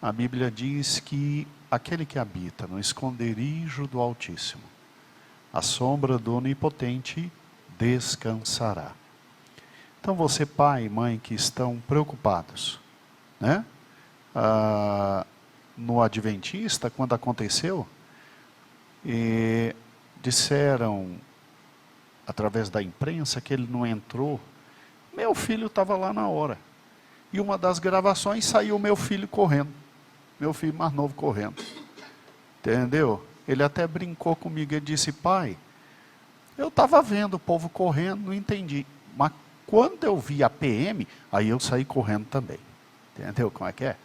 A Bíblia diz que aquele que habita no esconderijo do Altíssimo, a sombra do Onipotente descansará. Então você, pai e mãe, que estão preocupados, né? No Adventista, quando aconteceu, disseram, através da imprensa, que ele não entrou. Meu filho estava lá na hora. E uma das gravações saiu meu filho correndo. Meu filho mais novo correndo. Entendeu? Ele até brincou comigo e disse, pai, eu estava vendo o povo correndo, não entendi. Mas quando eu vi a PM, aí eu saí correndo também. Entendeu como é que é?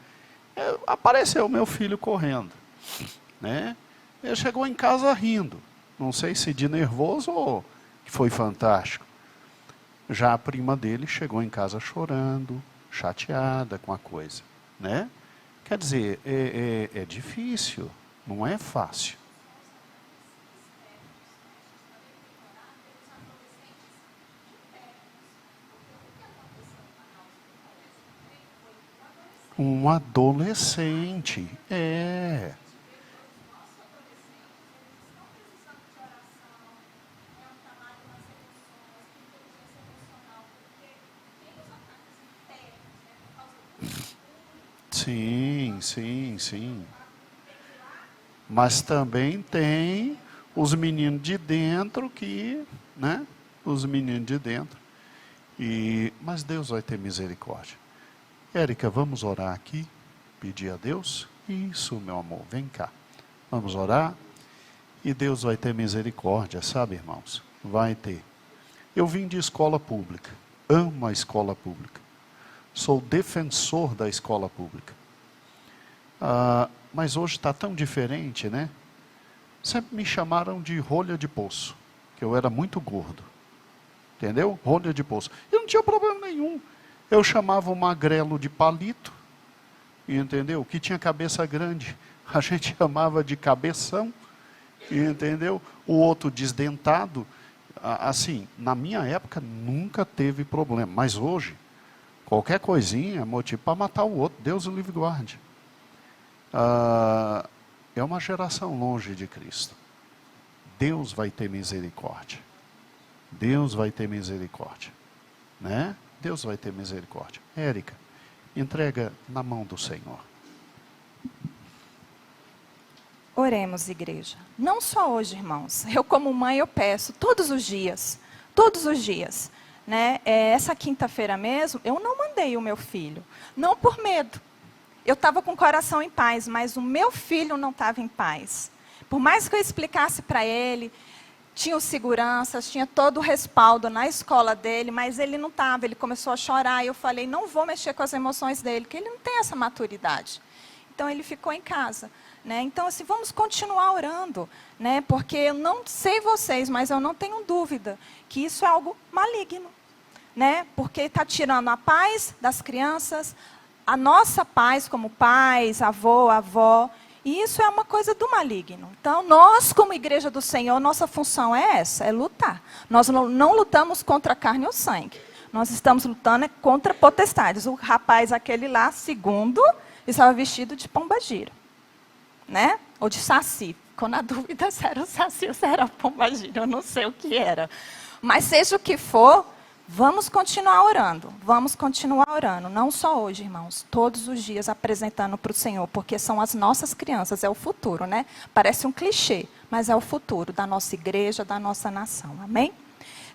Apareceu meu filho correndo. Né? Ele chegou em casa rindo. Não sei se de nervoso ou que foi fantástico. Já a prima dele chegou em casa chorando, chateada com a coisa. Né? Quer dizer, é difícil, não é fácil. Um adolescente, Sim, sim, sim. Mas também tem os meninos de dentro que, né? Os meninos de dentro. Mas Deus vai ter misericórdia. Érica, vamos orar aqui? Pedir a Deus? Isso, meu amor, vem cá. Vamos orar? E Deus vai ter misericórdia, sabe, irmãos? Vai ter. Eu vim de escola pública. Amo a escola pública. Sou defensor da escola pública. Mas hoje está tão diferente, né? Sempre me chamaram de rolha de poço, que eu era muito gordo. Entendeu? Rolha de poço. E não tinha problema nenhum. Eu chamava o magrelo de palito, entendeu? Que tinha cabeça grande. A gente chamava de cabeção, entendeu? O outro desdentado. Assim, na minha época nunca teve problema. Mas hoje, qualquer coisinha é motivo para matar o outro. Deus o livre guarde. É uma geração longe de Cristo. Deus vai ter misericórdia. Deus vai ter misericórdia, né? Deus vai ter misericórdia. Érica, entrega na mão do Senhor. Oremos, igreja. Não só hoje, irmãos. Eu, como mãe, eu peço todos os dias, né? Essa quinta-feira mesmo, eu não mandei o meu filho, não por medo. Eu estava com o coração em paz, mas o meu filho não estava em paz. Por mais que eu explicasse para ele, tinha os seguranças, tinha todo o respaldo na escola dele, mas ele não estava, ele começou a chorar, e eu falei, não vou mexer com as emoções dele, porque ele não tem essa maturidade. Então, ele ficou em casa. Né? Então, assim, vamos continuar orando, né? Porque eu não sei vocês, mas eu não tenho dúvida que isso é algo maligno, né? Porque está tirando a paz das crianças, a nossa paz como pais, avô, avó, e isso é uma coisa do maligno. Então, nós como igreja do Senhor, nossa função é essa, é lutar. Nós não lutamos contra a carne ou sangue, nós estamos lutando contra potestades. O rapaz aquele lá, segundo, estava vestido de pombagira. Né? Ou de saci. Ficou na dúvida se era o saci ou se era a pombagira. Eu não sei o que era. Mas seja o que for, vamos continuar orando. Vamos continuar orando. Não só hoje, irmãos. Todos os dias apresentando para o Senhor. Porque são as nossas crianças. É o futuro, né? Parece um clichê. Mas é o futuro da nossa igreja, da nossa nação. Amém?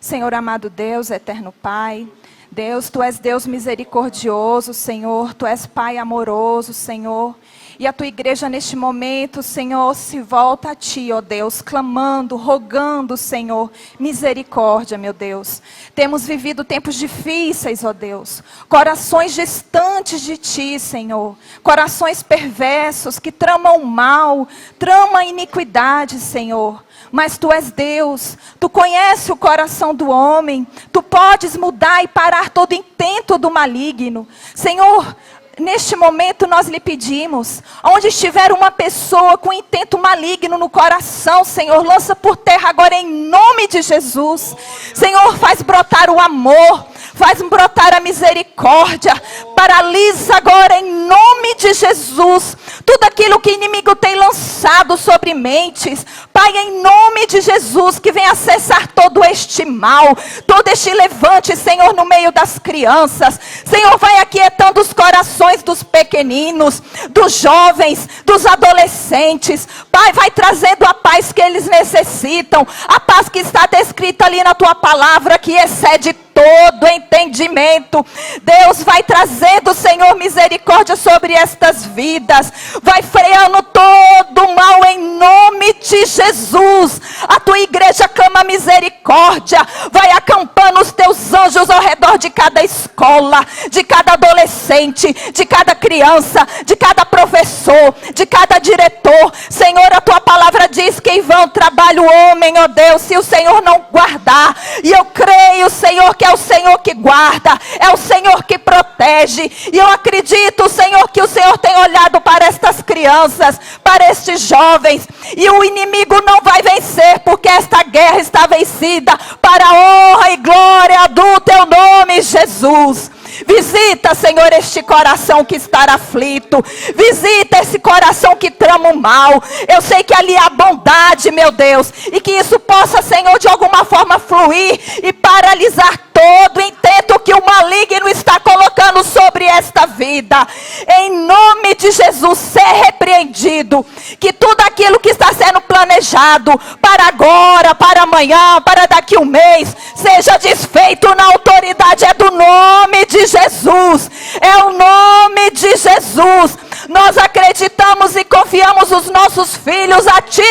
Senhor amado Deus, eterno Pai. Deus, Tu és Deus misericordioso, Senhor. Tu és Pai amoroso, Senhor. E a Tua igreja neste momento, Senhor, se volta a Ti, ó Deus, clamando, rogando, Senhor, misericórdia, meu Deus. Temos vivido tempos difíceis, ó Deus, corações distantes de Ti, Senhor, corações perversos que tramam mal, tramam iniquidade, Senhor. Mas Tu és Deus, Tu conheces o coração do homem, Tu podes mudar e parar todo intento do maligno. Senhor, neste momento nós lhe pedimos, onde estiver uma pessoa com intento maligno no coração, Senhor, lança por terra agora em nome de Jesus. Senhor, faz brotar o amor, faz brotar a misericórdia, paralisa agora em nome de Jesus, tudo aquilo que o inimigo tem lançado sobre mentes, Pai, em nome de Jesus, que venha cessar todo este mal, todo este levante, Senhor, no meio das crianças. Senhor, vai aquietando os corações dos pequeninos, dos jovens, dos adolescentes. Pai, vai trazendo a paz que eles necessitam, a paz que está descrita ali na Tua palavra, que excede todo entendimento. Deus, vai trazendo, Senhor, misericórdia sobre estas vidas, vai freando todo o mal em nome de Jesus. A Tua igreja clama misericórdia, vai acampando os Teus anjos ao redor de cada escola, de cada adolescente, de cada criança, de cada professor, de cada diretor. Senhor, a Tua palavra diz que em vão trabalha o homem, ó Deus, se o Senhor não guardar. E eu creio, Senhor, que é o Senhor que guarda, é o Senhor que protege. E eu acredito, Senhor, que o Senhor tem olhado para estas crianças, para estes jovens, e o inimigo não vai vencer, porque esta guerra está vencida para a honra e glória do Teu nome, Jesus. Visita, Senhor, este coração que está aflito. Visita esse coração que trama o mal. Eu sei que ali há bondade, meu Deus, e que isso possa, Senhor, de alguma forma fluir e paralisar todo intento que o maligno está colocando sobre esta vida. Em nome de Jesus, ser repreendido. Que tudo aquilo que está sendo planejado para agora, para amanhã, para daqui um mês, seja desfeito na autoridade do nome de Jesus. É o nome de Jesus. Nós acreditamos e confiamos os nossos filhos a Ti,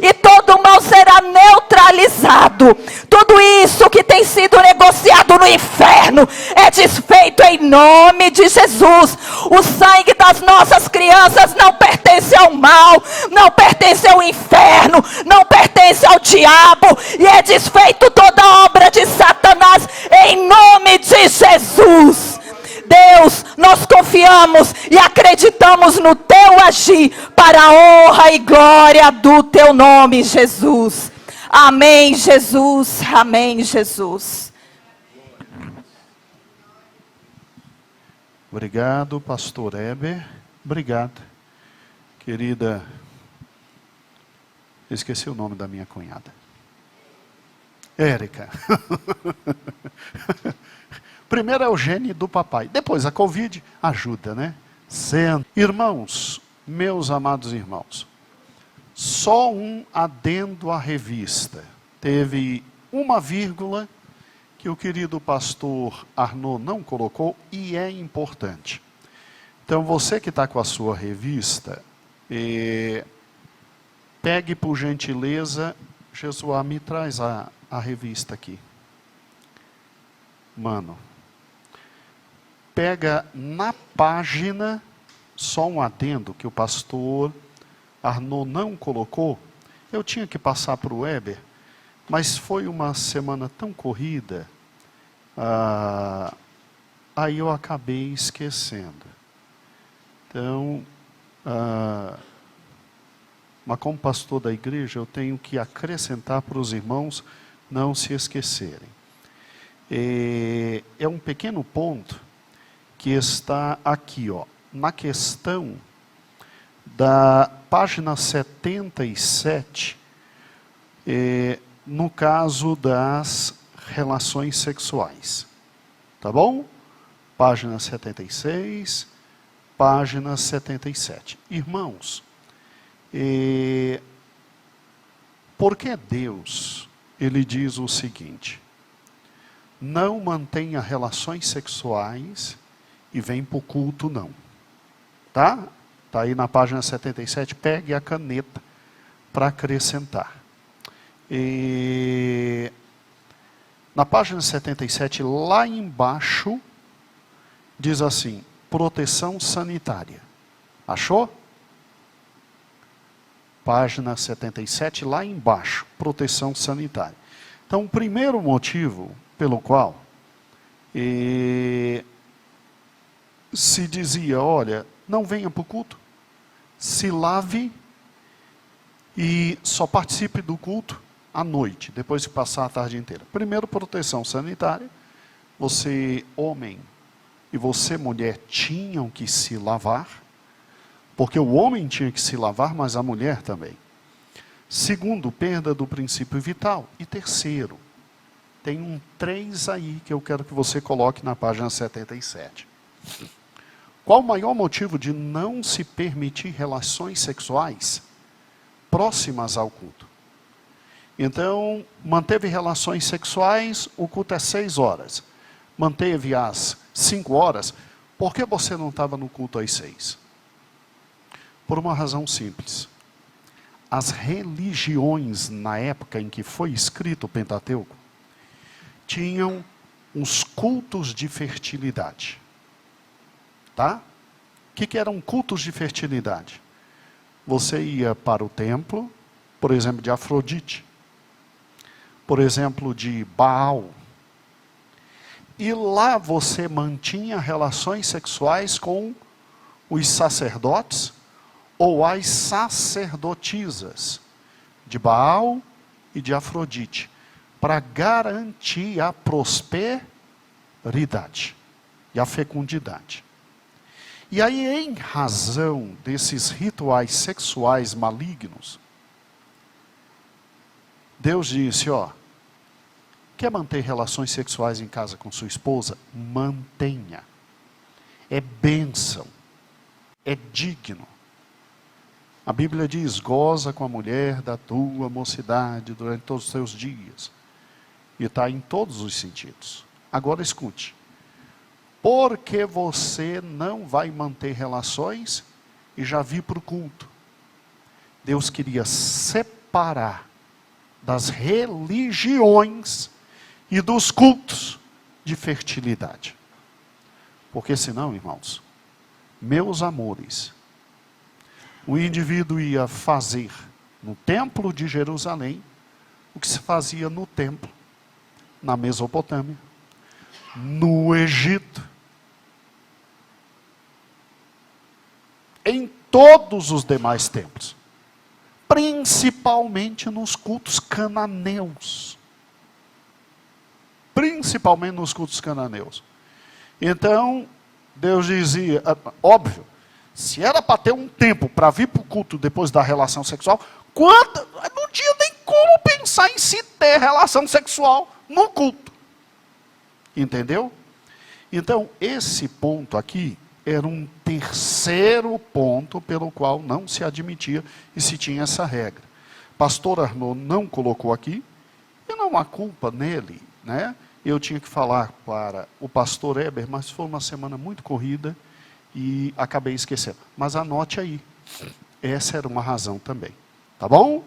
e todo mal será neutralizado. Tudo isso que tem sido negociado no inferno é desfeito em nome de Jesus. O sangue das nossas crianças não pertence ao mal, não pertence ao inferno, não pertence ao diabo, e é desfeito toda obra de Satanás em nome de Jesus. Deus, nós confiamos e acreditamos no Teu agir para a honra e glória do Teu nome, Jesus. Amém, Jesus. Amém, Jesus. Obrigado, pastor Heber. Obrigado, querida Esqueci o nome da minha cunhada. Érica. Primeiro é o gene do papai. Depois a Covid ajuda, né? Senta. Irmãos, meus amados irmãos, só um adendo à revista. Teve uma vírgula que o querido pastor Arnaud não colocou e é importante. Então você que está com a sua revista, pegue por gentileza, Jesuá, me traz a revista aqui. Mano, pega na página, só um adendo que o pastor Arnaud não colocou. Eu tinha que passar para o Weber, mas foi uma semana tão corrida, aí eu acabei esquecendo. Então, mas como pastor da igreja, eu tenho que acrescentar para os irmãos não se esquecerem. É um pequeno ponto que está aqui, ó, na questão da página 77, no caso das relações sexuais. Tá bom? Página 76, página 77. Irmãos, porque Deus, Ele diz o seguinte: não mantenha relações sexuais e vem para o culto não. Tá? Está aí na página 77, pegue a caneta para acrescentar. Na página 77, lá embaixo, diz assim, proteção sanitária. Achou? Página 77, lá embaixo, proteção sanitária. Então, o primeiro motivo pelo qual se dizia, olha, não venha para o culto, se lave e só participe do culto à noite, depois de passar a tarde inteira. Primeiro, proteção sanitária. Você, homem, e você, mulher, tinham que se lavar, porque o homem tinha que se lavar, mas a mulher também. Segundo, perda do princípio vital. E terceiro, tem um 3 aí que eu quero que você coloque na página 77. Qual o maior motivo de não se permitir relações sexuais próximas ao culto? Então, manteve relações sexuais, o culto é 6 horas. Manteve às 5 horas, por que você não estava no culto às 6? Por uma razão simples. As religiões, na época em que foi escrito o Pentateuco, tinham uns cultos de fertilidade. Tá? O que eram cultos de fertilidade? Você ia para o templo, por exemplo, de Afrodite, por exemplo, de Baal, e lá você mantinha relações sexuais com os sacerdotes ou as sacerdotisas de Baal e de Afrodite, para garantir a prosperidade e a fecundidade. E aí, em razão desses rituais sexuais malignos, Deus disse, ó, quer manter relações sexuais em casa com sua esposa? Mantenha. É bênção. É digno. A Bíblia diz, goza com a mulher da tua mocidade durante todos os teus dias. E está em todos os sentidos. Agora escute. Porque você não vai manter relações e já vir para o culto. Deus queria separar das religiões e dos cultos de fertilidade. Porque senão, irmãos, meus amores, o indivíduo ia fazer no templo de Jerusalém o que se fazia no templo na Mesopotâmia, no Egito, em todos os demais templos, principalmente nos cultos cananeus. Principalmente nos cultos cananeus. Então, Deus dizia, óbvio, se era para ter um tempo para vir para o culto depois da relação sexual, não tinha nem como pensar em se ter relação sexual no culto. Entendeu? Então, esse ponto aqui era um terceiro ponto pelo qual não se admitia e se tinha essa regra. Pastor Arnaud não colocou aqui, e não há culpa nele, né? Eu tinha que falar para o pastor Eber, mas foi uma semana muito corrida e acabei esquecendo. Mas anote aí, essa era uma razão também, tá bom?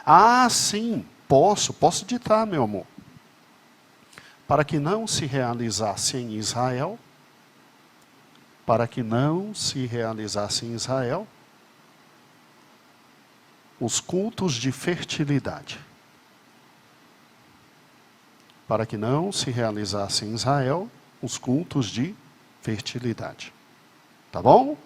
Ah, sim, posso ditar, meu amor. Para que não se realizasse em Israel, os cultos de fertilidade. Para que não se realizasse em Israel os cultos de fertilidade. Tá bom?